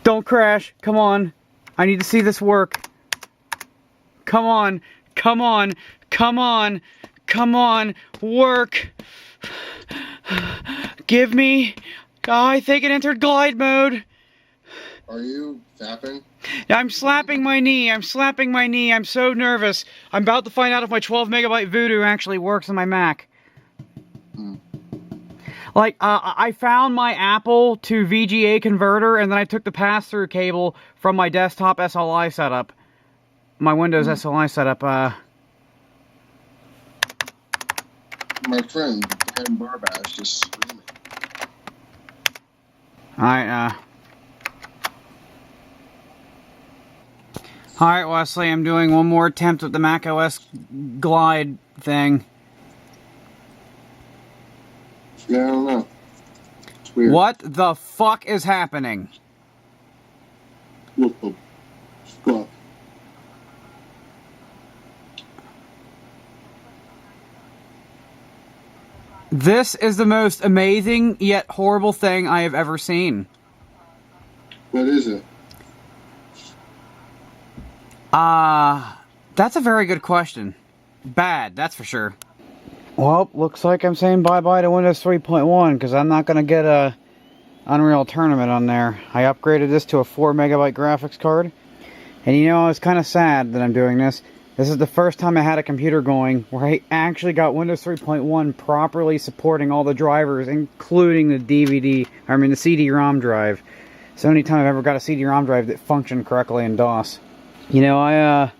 Don't crash. Come on. I need to see this work. Come on. Come on. Come on. Come on. Work. Give me... Oh, I think it entered glide mode. Are you tapping? I'm slapping my knee. I'm slapping my knee. I'm so nervous. I'm about to find out if my 12 megabyte Voodoo actually works on my Mac. Like, I found my Apple to VGA converter, and then I took the pass-through cable from my desktop SLI setup. My Windows SLI setup, My friend, Ken Barbash, just screaming. Alright, Wesley, I'm doing one more attempt at the macOS glide thing. Yeah, I don't know. It's weird. What the fuck is happening? What the fuck? This is the most amazing yet horrible thing I have ever seen. What is it? That's a very good question. Bad, that's for sure. Well, looks like I'm saying bye-bye to Windows 3.1 because I'm not going to get a Unreal Tournament on there. I upgraded this to a 4 megabyte graphics card. And you know, it's kind of sad that I'm doing this. This is the first time I had a computer going where I actually got Windows 3.1 properly supporting all the drivers, including the CD-ROM drive. It's the only time I've ever got a CD-ROM drive that functioned correctly in DOS. You know, I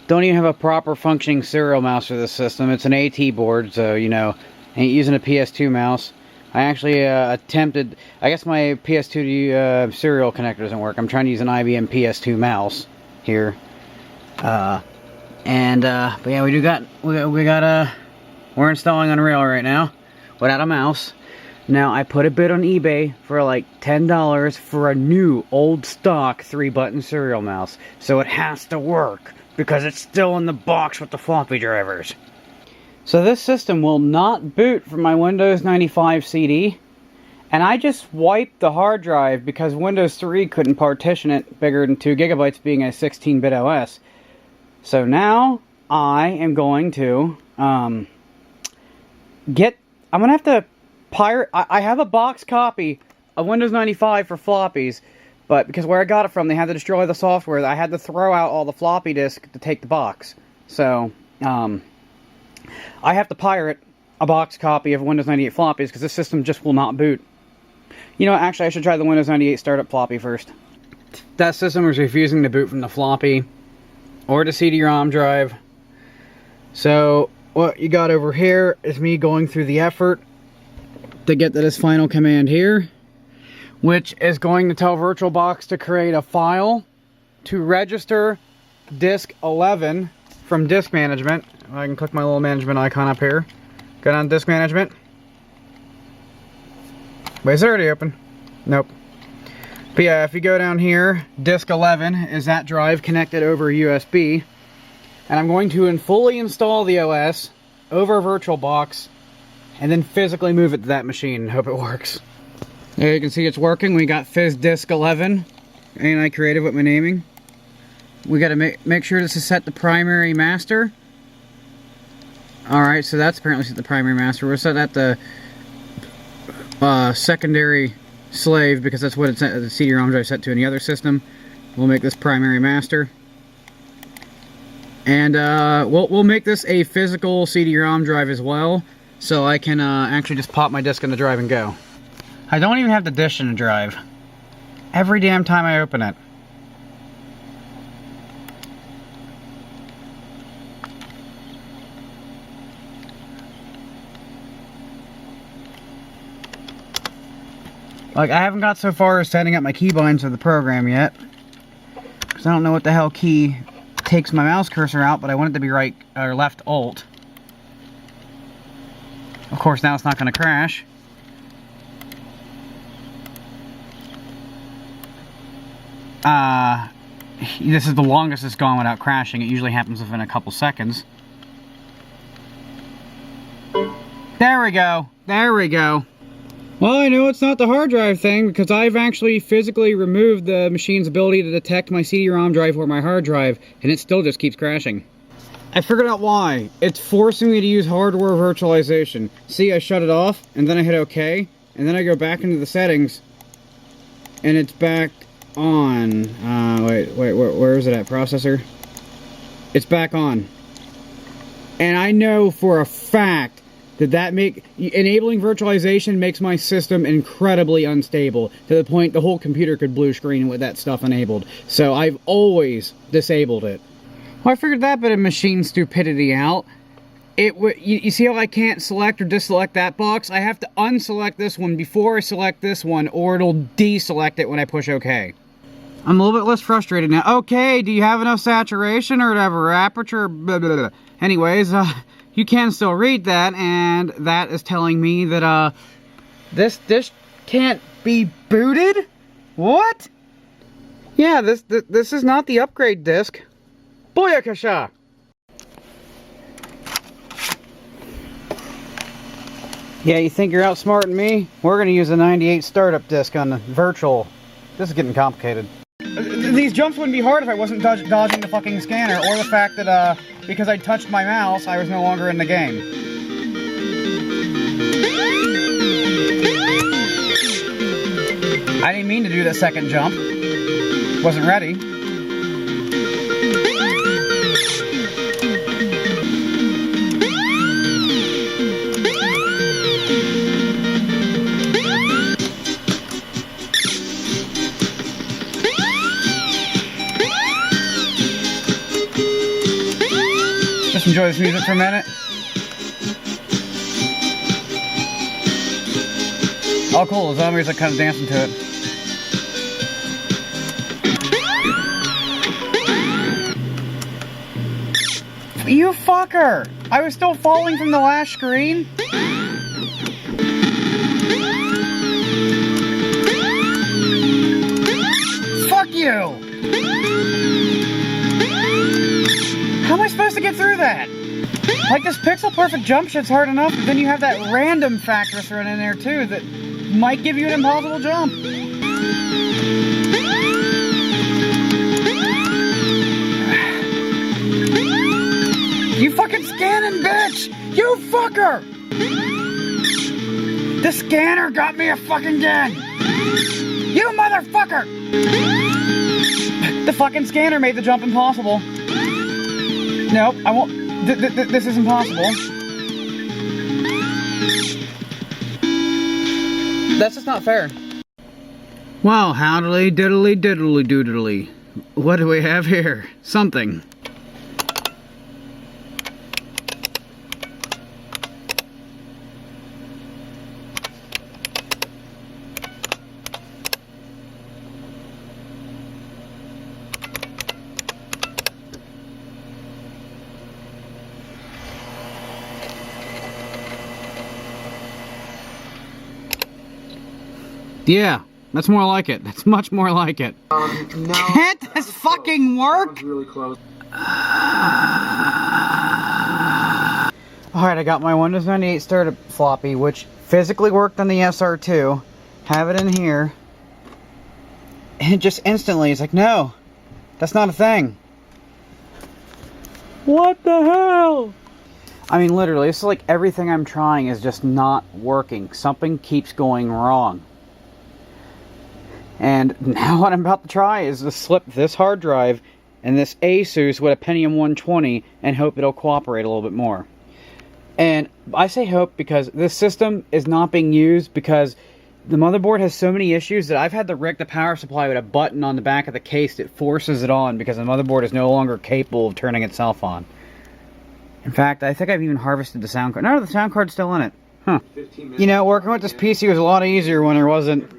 don't even have a proper functioning serial mouse for this system. It's an AT board, so, you know, I ain't using a PS2 mouse. I actually attempted, I guess my PS2 serial connector doesn't work. I'm trying to use an IBM PS2 mouse here. But yeah, we're installing Unreal right now without a mouse. Now, I put a bid on eBay for like $10 for a new, old stock 3-button serial mouse. So it has to work, because it's still in the box with the floppy drivers. So this system will not boot from my Windows 95 CD. And I just wiped the hard drive because Windows 3 couldn't partition it bigger than 2 gigabytes being a 16-bit OS. So now, I am going to, I'm going to have to pirate, I have a box copy of Windows 95 for floppies, but because where I got it from, they had to destroy the software, I had to throw out all the floppy disk to take the box. So, I have to pirate a box copy of Windows 98 floppies, because this system just will not boot. You know, actually, I should try the Windows 98 startup floppy first. That system was refusing to boot from the floppy, or the CD-ROM drive. So, what you got over here is me going through the effort to get to this final command here, which is going to tell VirtualBox to create a file to register disk 11 from disk management. I can click my little management icon up here. Go down to disk management. Wait, is it already open? Nope. But yeah, if you go down here, disk 11 is that drive connected over USB. And I'm going to fully install the OS over VirtualBox and then physically move it to that machine and hope it works. There you can see it's working. We got Fizz Disk 11. Ain't I creative with my naming? We got to make sure this is set to primary master. Alright, so that's apparently set to primary master. We're set at the secondary slave because that's what it's set, the CD-ROM drive set to in the other system. We'll make this primary master. And we'll make this a physical CD-ROM drive as well, so I can actually just pop my disk in the drive and go. I don't even have the dish in the drive. Every damn time I open it. Like, I haven't got so far as setting up my keybinds for the program yet, because I don't know what the hell key takes my mouse cursor out, but I want it to be right or left Alt. Of course, now it's not going to crash. This is the longest it's gone without crashing. It usually happens within a couple seconds. There we go. There we go. Well, I know it's not the hard drive thing because I've actually physically removed the machine's ability to detect my CD-ROM drive or my hard drive, and it still just keeps crashing. I figured out why. It's forcing me to use hardware virtualization. See, I shut it off, and then I hit OK, and then I go back into the settings, and it's back on. Wait, where is it at? Processor? It's back on. And I know for a fact that enabling virtualization makes my system incredibly unstable, to the point the whole computer could blue screen with that stuff enabled. So I've always disabled it. Well, I figured that bit of machine stupidity out. You see how I can't select or deselect that box? I have to unselect this one before I select this one, or it'll deselect it when I push OK. I'm a little bit less frustrated now. Okay, do you have enough saturation or whatever? Aperture, blah, blah, blah. Anyways, you can still read that, and that is telling me that, this dish can't be booted? What? Yeah, this is not the upgrade disc. Booyakasha! Yeah, you think you're outsmarting me? We're gonna use a 98 startup disc on the virtual. This is getting complicated. These jumps wouldn't be hard if I wasn't dodging the fucking scanner, or the fact that, because I touched my mouse, I was no longer in the game. I didn't mean to do the second jump. Wasn't ready. Just enjoy this music for a minute. Oh cool, the zombies are kind of dancing to it. You fucker! I was still falling from the last screen? Fuck you! How am I supposed to get through that? Like, this pixel perfect jump shit's hard enough, but then you have that random factor thrown in there too that might give you an impossible jump. You fucking scanning bitch! You fucker! The scanner got me a fucking gun! You motherfucker! The fucking scanner made the jump impossible. Nope, I won't. This is impossible. That's just not fair. Well, howdily diddly diddly doodly. What do we have here? Something. Yeah, that's more like it. That's much more like it. No. Can't this fucking work? Really close. Alright, I got my Windows 98 startup floppy, which physically worked on the SR2. Have it in here. And just instantly, it's like, no, that's not a thing. What the hell? I mean, literally, it's like everything I'm trying is just not working. Something keeps going wrong. And now what I'm about to try is to slip this hard drive and this Asus with a Pentium 120 and hope it'll cooperate a little bit more. And I say hope because this system is not being used because the motherboard has so many issues that I've had to rig the power supply with a button on the back of the case that forces it on because the motherboard is no longer capable of turning itself on. In fact, I think I've even harvested the sound card. No, the sound card's still in it. Huh. You know, working with this PC was a lot easier when there wasn't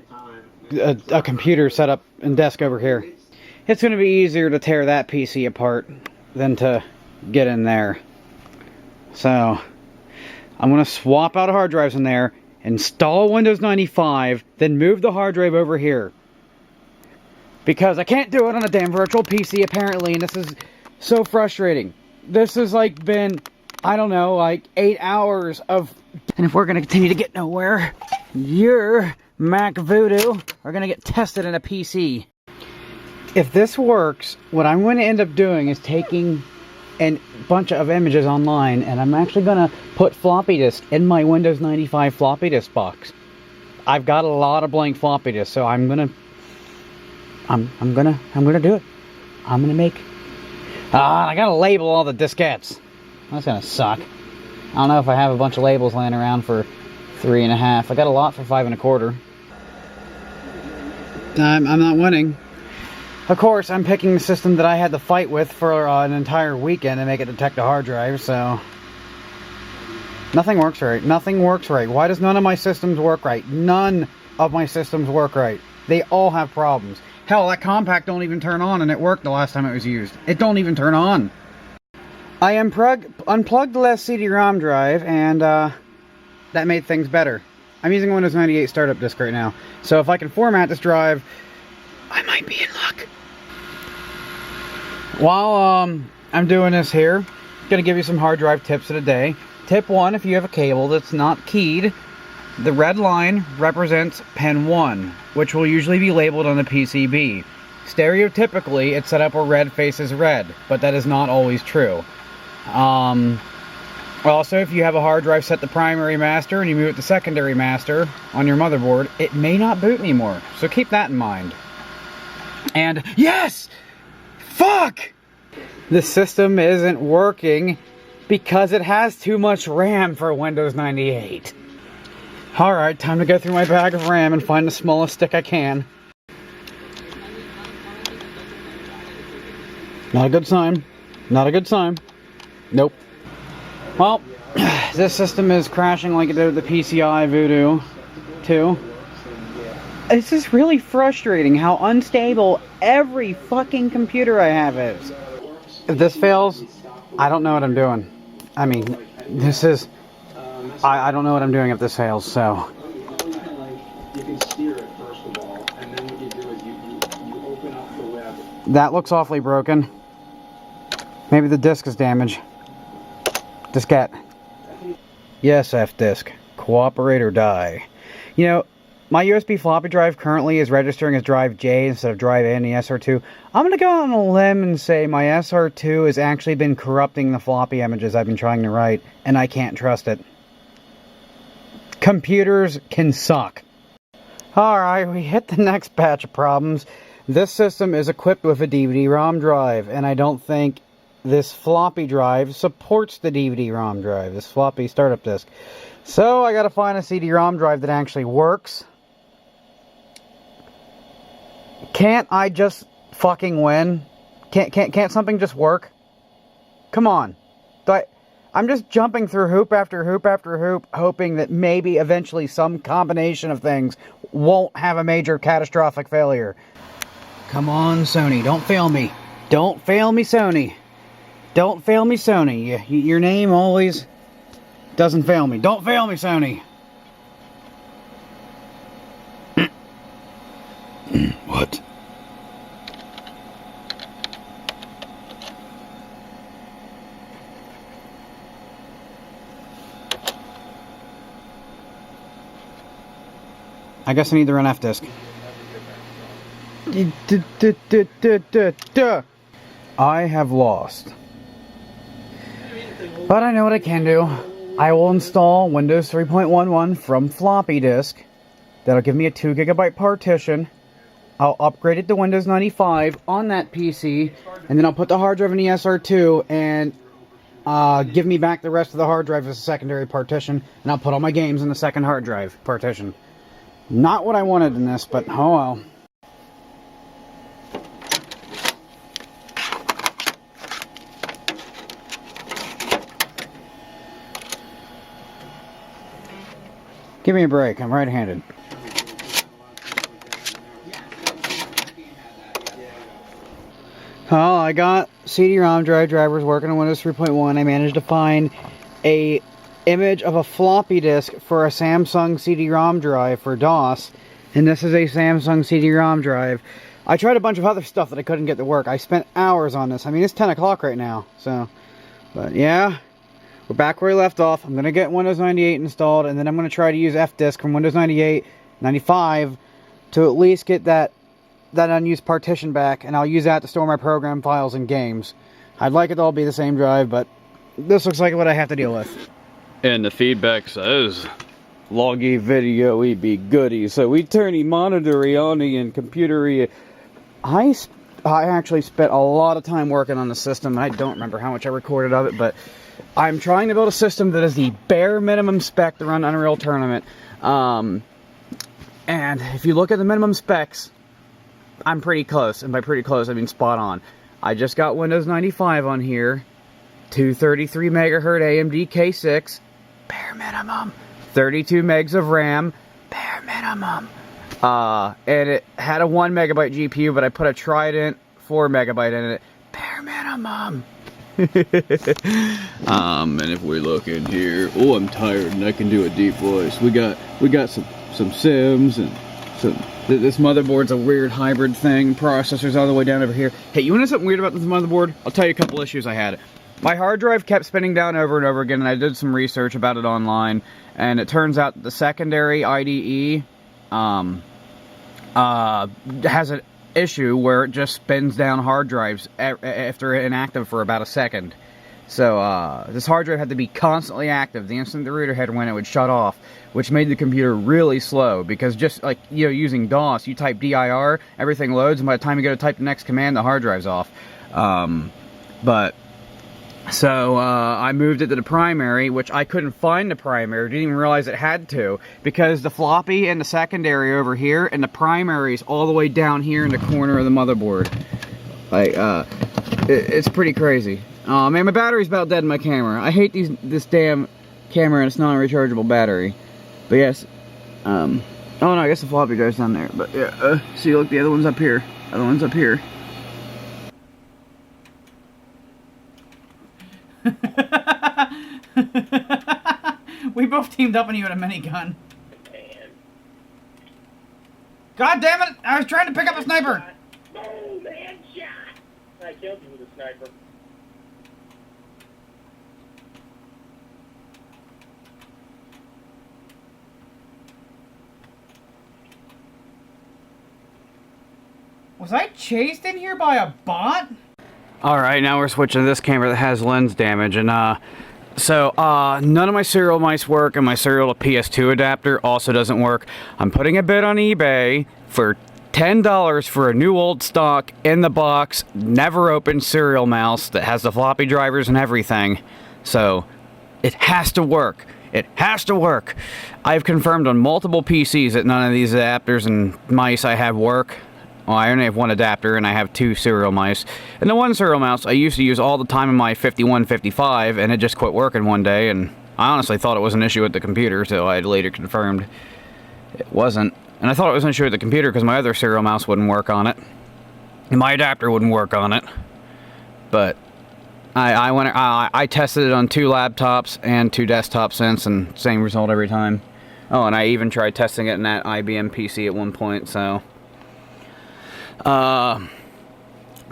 a computer set up and desk over here. It's going to be easier to tear that PC apart than to get in there. So, I'm going to swap out hard drives in there, install Windows 95, then move the hard drive over here. Because I can't do it on a damn virtual PC apparently, and this is so frustrating. This has like been, I don't know, like 8 hours of... And if we're going to continue to get nowhere, your Mac Voodoo are going to get tested in a PC. If this works, what I'm going to end up doing is taking a bunch of images online, and I'm actually going to put floppy disk in my Windows 95 floppy disk box. I've got a lot of blank floppy disks, so I'm gonna do it. I'm gonna make. I gotta label all the diskettes. That's gonna suck. I don't know if I have a bunch of labels laying around for 3.5. I got a lot for 5.25. I'm not winning. Of course, I'm picking the system that I had to fight with for an entire weekend to make it detect a hard drive, so... Nothing works right. Nothing works right. Why does none of my systems work right? None of my systems work right. They all have problems. Hell, that compact don't even turn on, and it worked the last time it was used. It don't even turn on. I unplugged the last CD-ROM drive, and that made things better. I'm using a Windows 98 startup disk right now. So if I can format this drive, I might be in luck. While I'm doing this here, I'm going to give you some hard drive tips of the day. Tip 1, if you have a cable that's not keyed, the red line represents pin 1, which will usually be labeled on the PCB. Stereotypically, it's set up where red faces red, but that is not always true. Also, if you have a hard drive set to primary master and you move it to secondary master on your motherboard, it may not boot anymore, so keep that in mind. And, yes! Fuck! The system isn't working because it has too much RAM for Windows 98. Alright, time to go through my bag of RAM and find the smallest stick I can. Not a good sign. Not a good sign. Nope. Well, this system is crashing like it did with the PCI Voodoo 2. It's just really frustrating how unstable every fucking computer I have is. If this fails, I don't know what I'm doing. I mean, this is... I don't know what I'm doing if this fails, so... That looks awfully broken. Maybe the disk is damaged. Diskette. Yes, F-disk. Cooperate or die. You know, my USB floppy drive currently is registering as drive J instead of drive A in the SR2. I'm going to go on a limb and say my SR2 has actually been corrupting the floppy images I've been trying to write, and I can't trust it. Computers can suck. Alright, we hit the next batch of problems. This system is equipped with a DVD-ROM drive, and I don't think this floppy drive supports the DVD-ROM drive, this floppy startup disk. So I gotta find a CD-ROM drive that actually works. Can't I just fucking win? Can't something just work? Come on. I'm just jumping through hoop after hoop after hoop, hoping that maybe eventually some combination of things won't have a major catastrophic failure. Come on, Sony, don't fail me. Don't fail me, Sony. Don't fail me, Sony. Your name always doesn't fail me. Don't fail me, Sony. What? I guess I need to run F-disk. I have lost. But I know what I can do. I will install Windows 3.11 from floppy disk. That'll give me a 2 GB partition. I'll upgrade it to Windows 95 on that PC, and then I'll put the hard drive in the SR2 and give me back the rest of the hard drive as a secondary partition, and I'll put all my games in the second hard drive partition. Not what I wanted in this, but oh well. Give me a break, I'm right-handed. Well, I got CD-ROM drive drivers working on Windows 3.1. I managed to find a image of a floppy disk for a Samsung CD-ROM drive for DOS, and this is a Samsung CD-ROM drive. I tried a bunch of other stuff that I couldn't get to work. I spent hours on this. I mean, it's 10 o'clock right now, so, but yeah, we're back where we left off. I'm going to get Windows 98 installed, and then I'm going to try to use Fdisk from Windows 98, 95 to at least get that unused partition back, and I'll use that to store my program files and games. I'd like it to all be the same drive, but this looks like what I have to deal with. And the feedback says, loggy video be goody. So we turn the monitory on and Computery. I actually spent a lot of time working on the system. I don't remember how much I recorded of it, but I'm trying to build a system that is the bare minimum spec to run Unreal Tournament. And if you look at the minimum specs, I'm pretty close. And by pretty close, I mean spot on. I just got Windows 95 on here. 233 megahertz AMD K6, bare minimum. 32 megs of RAM, bare minimum. And it had a 1 megabyte GPU, but I put a Trident 4 megabyte in it, bare minimum. And if we look in here, oh, I'm tired and I can do a deep voice. We got some Sims and this motherboard's a weird hybrid thing. Processor's all the way down over here. Hey, you want to know something weird about this motherboard? I'll tell you a couple issues I had. My hard drive kept spinning down over and over again, and I did some research about it online, and it turns out the secondary IDE has an issue where it just spins down hard drives after inactive for about a second. So this hard drive had to be constantly active. The instant the router head went, it would shut off, which made the computer really slow, because just like, you know, using DOS, you type dir, everything loads, and by the time you go to type the next command, the hard drive's off. So I moved it to the primary, which I couldn't find the primary, didn't even realize it had to, because the floppy and the secondary over here, and the primary's all the way down here in the corner of the motherboard. Like, it's pretty crazy. Oh man, my battery's about dead in my camera. I hate this damn camera and its non-rechargeable battery. But yes, oh no, I guess the floppy goes down there. But yeah, see, look, the other one's up here. Other one's up here. We both teamed up on you at a minigun. God damn it! I was trying to pick up a sniper. Oh, man, shot! I killed you with a sniper. Was I chased in here by a bot? Alright, now we're switching to this camera that has lens damage, and none of my serial mice work, and my serial to PS2 adapter also doesn't work. I'm putting a bid on eBay for $10 for a new old stock, in the box, never opened serial mouse that has the floppy drivers and everything. So, it has to work. It has to work. I've confirmed on multiple PCs that none of these adapters and mice I have work. Well, I only have one adapter, and I have 2 serial mice. And the one serial mouse I used to use all the time in my 5155, and it just quit working one day, and I honestly thought it was an issue with the computer, so I later confirmed it wasn't. And I thought it was an issue with the computer because my other serial mouse wouldn't work on it. And my adapter wouldn't work on it. But I tested it on 2 laptops and 2 desktop since, and same result every time. Oh, and I even tried testing it in that IBM PC at one point, so... but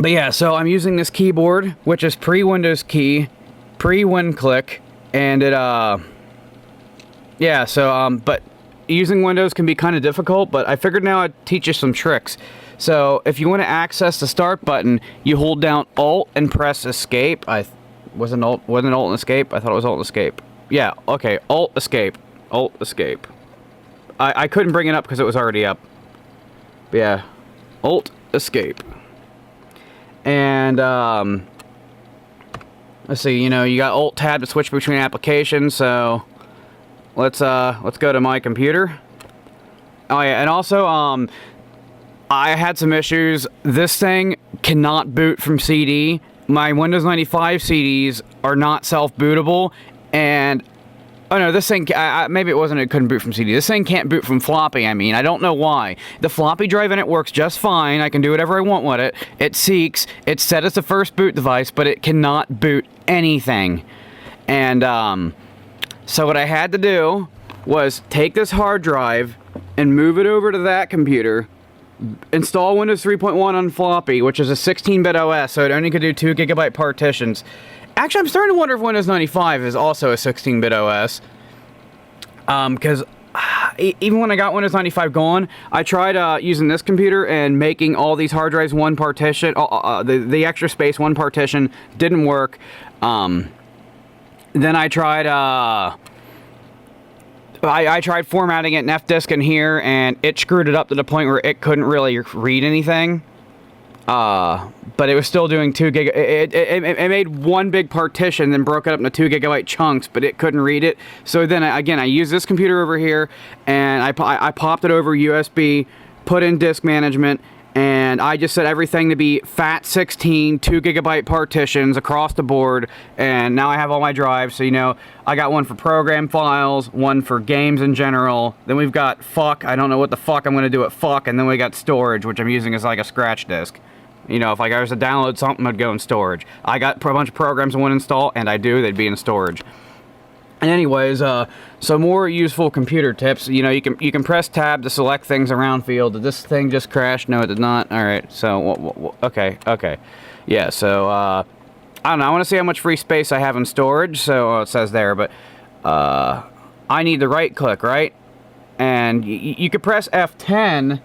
yeah, so I'm using this keyboard, which is pre-Windows key, pre-WinClick, and it, yeah, so, but using Windows can be kind of difficult, but I figured now I'd teach you some tricks. So, if you want to access the start button, you hold down Alt and press Escape. Wasn't Alt and Escape? I thought it was Alt and Escape. Yeah, okay, Alt, Escape. Alt, Escape. I couldn't bring it up because it was already up. But yeah. Alt, Escape. And, let's see, you know, you got Alt Tab to switch between applications, so let's go to my computer. Oh yeah, and also, I had some issues. This thing cannot boot from CD. My Windows 95 CDs are not self-bootable, and oh no, this thing, maybe it wasn't it couldn't boot from CD. This thing can't boot from floppy, I mean. I don't know why. The floppy drive in it works just fine. I can do whatever I want with it. It seeks. It's set as the first boot device, but it cannot boot anything. And, so what I had to do was take this hard drive and move it over to that computer, install Windows 3.1 on floppy, which is a 16-bit OS, so it only could do 2 GB partitions. Actually, I'm starting to wonder if Windows 95 is also a 16-bit OS. Because even when I got Windows 95 going, I tried using this computer and making all these hard drives one partition, the extra space one partition, didn't work. Then I tried I tried formatting it in F-disk in here, and it screwed it up to the point where it couldn't really read anything. But it was still doing 2 gig. It made one big partition, then broke it up into 2 GB chunks, but it couldn't read it. So then, again, I used this computer over here, and I popped it over USB, put in disk management, and I just set everything to be FAT16 2 GB partitions across the board, and now I have all my drives. So, you know, I got one for program files, one for games in general, then we've got fuck, I don't know what the fuck I'm going to do at fuck, and then we got storage, which I'm using as like a scratch disk. You know, if like I was to download something, it'd go in storage. I got a bunch of programs I want to install, and I do, they'd be in storage. And anyways, some more useful computer tips. You know, you can press tab to select things around field. Did this thing just crash? No, it did not. All right, so, okay. Yeah, so, I don't know. I want to see how much free space I have in storage. So, it says there, but, I need to right click, right? And you could press F10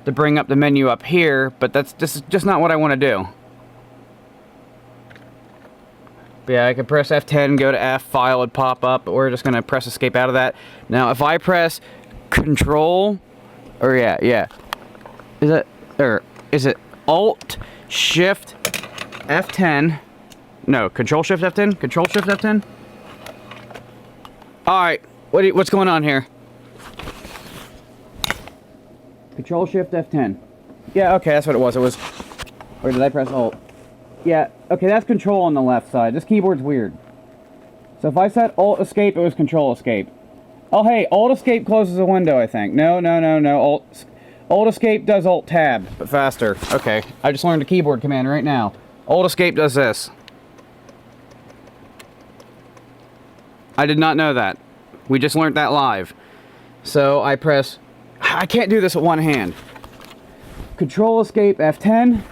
to bring up the menu up here, but that's just not what I want to do. But yeah, I could press F10, go to F, file would pop up, but we're just going to press escape out of that. Now, if I press Control, or yeah. Is it Alt, Shift, F10? No, Control, Shift, F10? Control, Shift, F10? Alright, what's going on here? Control, Shift, F10. Yeah, okay, that's what it was. Or did I press Alt? Yeah, okay, that's Control on the left side. This keyboard's weird. So if I said Alt Escape, it was Control Escape. Oh, hey, Alt Escape closes a window, I think. No. Alt Escape does Alt Tab, but faster. Okay, I just learned a keyboard command right now. Alt Escape does this. I did not know that. We just learned that live. So I press... I can't do this with one hand. Control Escape F10,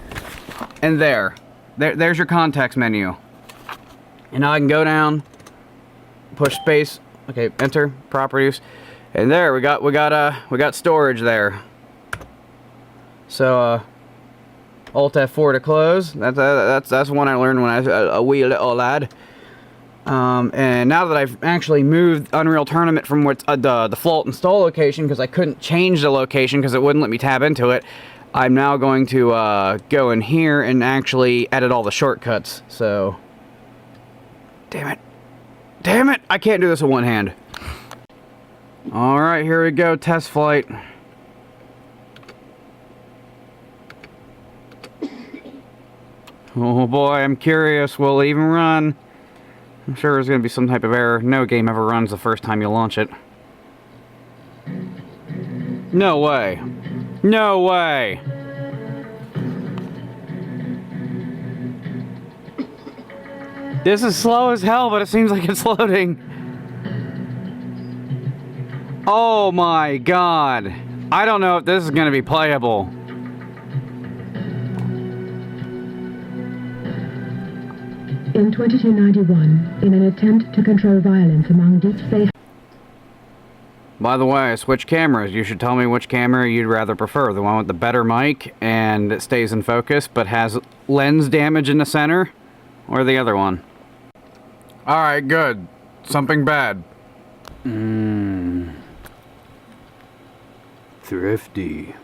and there's your context menu. And now I can go down, push space, okay, enter, properties, and there we got storage there. So Alt F4 to close. That's one I learned when I was a wee little lad. And now that I've actually moved Unreal Tournament from the default install location, because I couldn't change the location because it wouldn't let me tab into it, I'm now going to go in here and actually edit all the shortcuts. So, damn it, I can't do this with one hand. Alright, here we go, test flight. Oh boy, I'm curious, will it even run? I'm sure there's going to be some type of error. No game ever runs the first time you launch it. No way. No way. This is slow as hell, but it seems like it's loading. Oh my god. I don't know if this is going to be playable. In 2291, in an attempt to control violence among deep space... By the way, I switched cameras. You should tell me which camera you'd rather prefer. The one with the better mic and it stays in focus but has lens damage in the center, or the other one? Alright, good. Something bad. Thrifty.